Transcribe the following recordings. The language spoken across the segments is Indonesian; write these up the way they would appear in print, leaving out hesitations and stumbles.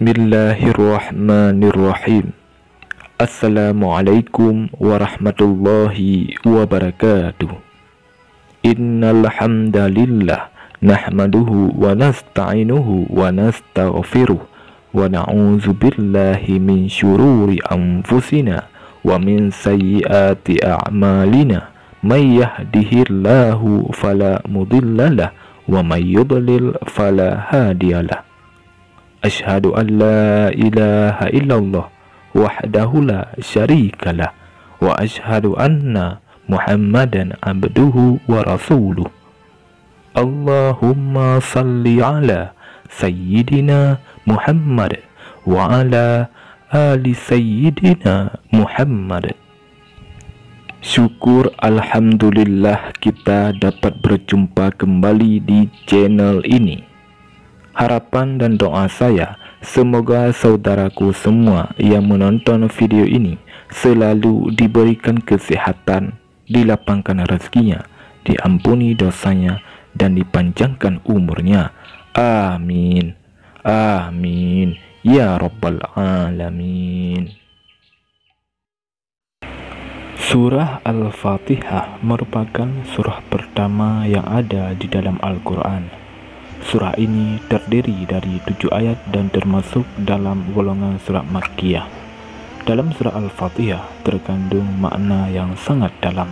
Bismillahirrahmanirrahim. Assalamualaikum warahmatullahi wabarakatuh. Innal hamdalillah nahmaduhu wa nasta'inuhu wa nastaghfiruh wa na'udzu billahi min syururi anfusina wa min sayyiati a'malina. May yahdihillahu fala mudhillalah wa may yudlil fala hadiyalah. Asyhadu an la ilaha illallah wahdahu la syarikalah wa asyhadu anna Muhammadan abduhu wa rasuluh. Allahumma salli ala sayyidina Muhammad wa ala ali sayyidina Muhammad. Syukur alhamdulillah kita dapat berjumpa kembali di channel ini. Harapan dan doa saya, semoga saudaraku semua yang menonton video ini selalu diberikan kesehatan, dilapangkan rezekinya, diampuni dosanya, dan dipanjangkan umurnya. Amin. Amin. Ya Rabbal Alamin. Surah Al-Fatihah merupakan surah pertama yang ada di dalam Al-Quran. Surah ini terdiri dari 7 ayat dan termasuk dalam golongan surah Makkiyah. Dalam surah Al-Fatihah terkandung makna yang sangat dalam.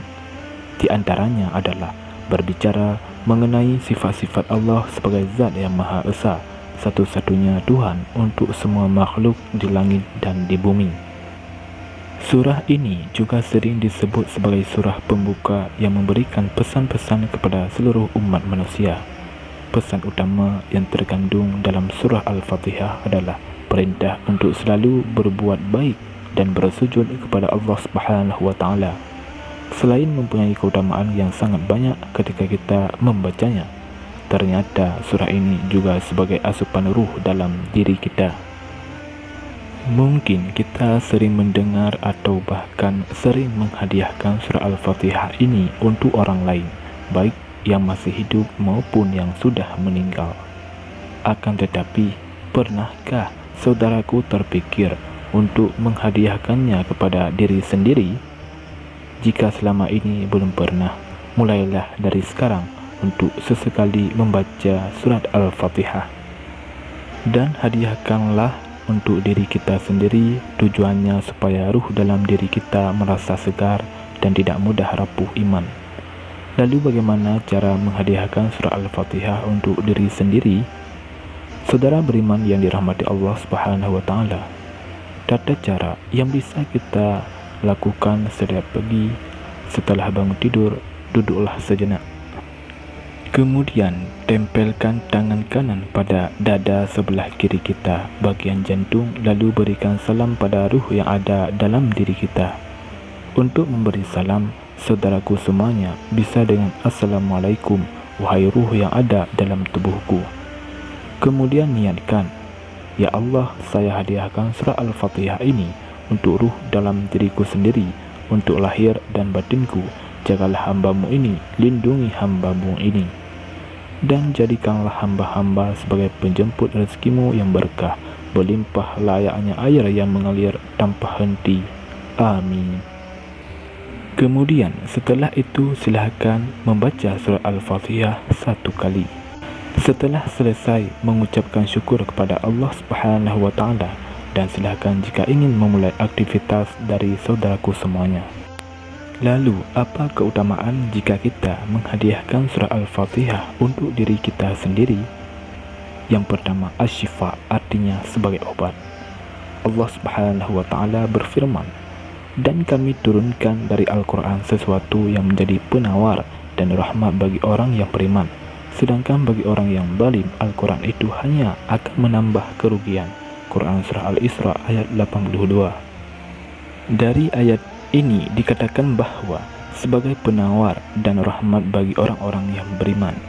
Di antaranya adalah berbicara mengenai sifat-sifat Allah sebagai zat yang Maha Esa, satu-satunya Tuhan untuk semua makhluk di langit dan di bumi. Surah ini juga sering disebut sebagai surah pembuka yang memberikan pesan-pesan kepada seluruh umat manusia. Pesan utama yang terkandung dalam surah Al-Fatihah adalah perintah untuk selalu berbuat baik dan bersujud kepada Allah Subhanahu wa Ta'ala. Selain mempunyai keutamaan yang sangat banyak ketika kita membacanya, ternyata surah ini juga sebagai asupan ruh dalam diri kita. Mungkin kita sering mendengar atau bahkan sering menghadiahkan surah Al-Fatihah ini untuk orang lain, baik yang masih hidup maupun yang sudah meninggal. Akan tetapi, pernahkah saudaraku terpikir untuk menghadiahkannya kepada diri sendiri? Jika selama ini belum pernah, mulailah dari sekarang untuk sesekali membaca surat Al-Fatihah. Dan hadiahkanlah untuk diri kita sendiri, tujuannya supaya ruh dalam diri kita merasa segar dan tidak mudah rapuh iman. Lalu bagaimana cara menghadiahkan surah Al-Fatihah untuk diri sendiri? Saudara beriman yang dirahmati Allah Subhanahu wa Ta'ala, tata cara yang bisa kita lakukan setiap pagi setelah bangun tidur, duduklah sejenak. Kemudian tempelkan tangan kanan pada dada sebelah kiri kita, bagian jantung, lalu berikan salam pada ruh yang ada dalam diri kita. Untuk memberi salam, saudaraku semuanya bisa dengan Assalamualaikum, wahai ruh yang ada dalam tubuhku. Kemudian niatkan, ya Allah, saya hadiahkan surah Al-Fatihah ini untuk ruh dalam diriku sendiri, untuk lahir dan batinku. Jagalah hambamu ini, lindungi hambamu ini, dan jadikanlah hamba-hamba sebagai penjemput rezekimu yang berkah, berlimpah layaknya air yang mengalir tanpa henti. Amin. Kemudian setelah itu silahkan membaca surah Al-Fatihah 1 kali. Setelah selesai mengucapkan syukur kepada Allah Subhanahu wa Ta'ala, dan silahkan jika ingin memulai aktivitas dari saudaraku semuanya. Lalu apa keutamaan jika kita menghadiahkan surah Al-Fatihah untuk diri kita sendiri? Yang pertama, asyifa, artinya sebagai obat. Allah Subhanahu wa Ta'ala berfirman, dan kami turunkan dari Al-Quran sesuatu yang menjadi penawar dan rahmat bagi orang yang beriman. Sedangkan bagi orang yang zalim, Al-Quran itu hanya akan menambah kerugian. Quran Surah Al-Isra ayat 82. Dari ayat ini dikatakan bahwa sebagai penawar dan rahmat bagi orang-orang yang beriman.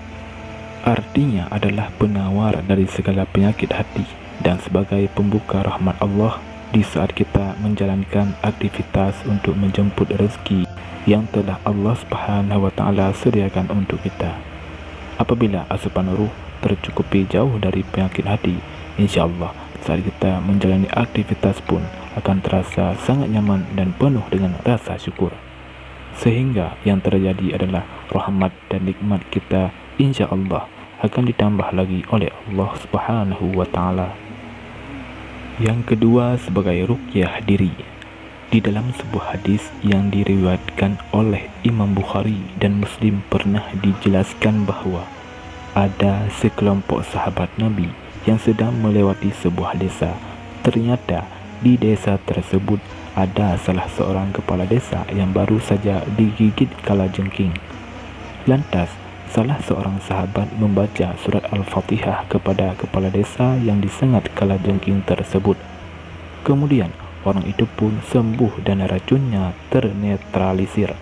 Artinya adalah penawar dari segala penyakit hati dan sebagai pembuka rahmat Allah di saat kita menjalankan aktivitas untuk menjemput rezeki yang telah Allah Subhanahu wa Ta'ala sediakan untuk kita. Apabila asupan ruh tercukupi jauh dari penyakit hati, insya Allah saat kita menjalani aktivitas pun akan terasa sangat nyaman dan penuh dengan rasa syukur. Sehingga yang terjadi adalah rahmat dan nikmat kita insya Allah akan ditambah lagi oleh Allah Subhanahu wa Ta'ala. Yang kedua, sebagai ruqyah diri. Di dalam sebuah hadis yang diriwayatkan oleh Imam Bukhari dan Muslim pernah dijelaskan bahwa ada sekelompok sahabat Nabi yang sedang melewati sebuah desa. Ternyata di desa tersebut ada salah seorang kepala desa yang baru saja digigit kalajengking. Lantas salah seorang sahabat membaca surat Al-Fatihah kepada kepala desa yang disengat kalajengking tersebut. Kemudian orang itu pun sembuh dan racunnya ternetralisir.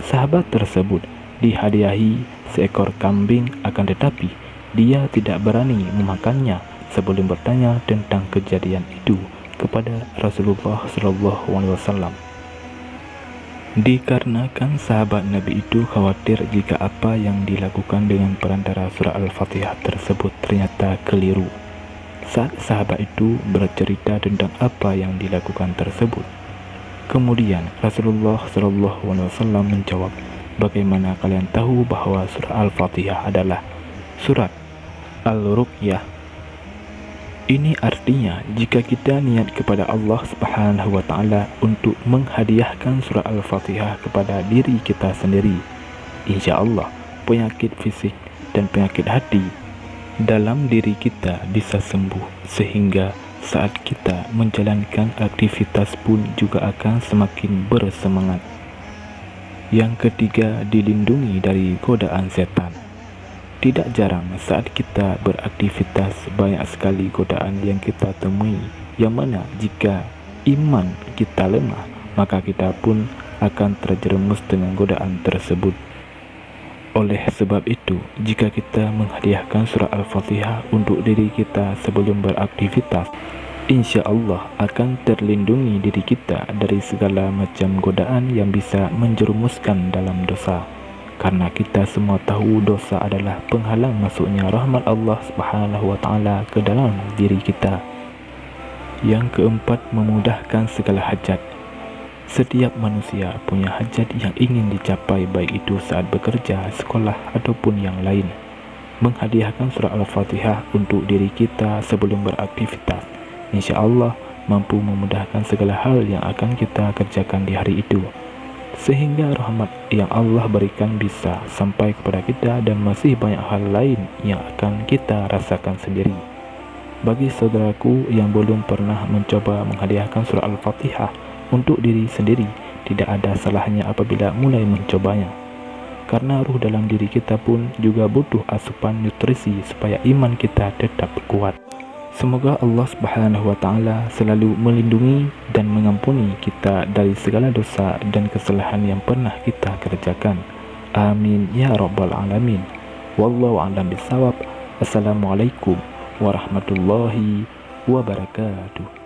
Sahabat tersebut dihadiahi seekor kambing, akan tetapi dia tidak berani memakannya sebelum bertanya tentang kejadian itu kepada Rasulullah SAW. Dikarenakan sahabat Nabi itu khawatir jika apa yang dilakukan dengan perantara surah Al-Fatihah tersebut ternyata keliru. Saat sahabat itu bercerita tentang apa yang dilakukan tersebut, kemudian Rasulullah SAW menjawab, "Bagaimana kalian tahu bahwa surah Al-Fatihah adalah surat Al-Ruqyah?" Ini artinya jika kita niat kepada Allah Subhanahu wa Ta'ala untuk menghadiahkan surah Al-Fatihah kepada diri kita sendiri, insya Allah penyakit fisik dan penyakit hati dalam diri kita bisa sembuh, sehingga saat kita menjalankan aktivitas pun juga akan semakin bersemangat. Yang ketiga, dilindungi dari godaan setan. Tidak jarang saat kita beraktivitas banyak sekali godaan yang kita temui, yang mana jika iman kita lemah, maka kita pun akan terjerumus dengan godaan tersebut. Oleh sebab itu, jika kita menghadiahkan surah Al-Fatihah untuk diri kita sebelum beraktivitas, insya Allah akan terlindungi diri kita dari segala macam godaan yang bisa menjerumuskan dalam dosa. Karena kita semua tahu dosa adalah penghalang masuknya rahmat Allah Subhanahu wa Ta'ala ke dalam diri kita. Yang keempat, memudahkan segala hajat. Setiap manusia punya hajat yang ingin dicapai, baik itu saat bekerja, sekolah, ataupun yang lain. Menghadiahkan surah Al-Fatihah untuk diri kita sebelum beraktivitas, insya Allah mampu memudahkan segala hal yang akan kita kerjakan di hari itu, sehingga rahmat yang Allah berikan bisa sampai kepada kita dan masih banyak hal lain yang akan kita rasakan sendiri. Bagi saudaraku yang belum pernah mencoba menghadiahkan surah Al-Fatihah untuk diri sendiri, tidak ada salahnya apabila mulai mencobanya. Karena ruh dalam diri kita pun juga butuh asupan nutrisi supaya iman kita tetap kuat. Semoga Allah Subhanahu wa Ta'ala selalu melindungi dan mengampuni kita dari segala dosa dan kesalahan yang pernah kita kerjakan. Amin ya rabbal alamin. Wallahu a'lam bishawab. Assalamualaikum warahmatullahi wabarakatuh.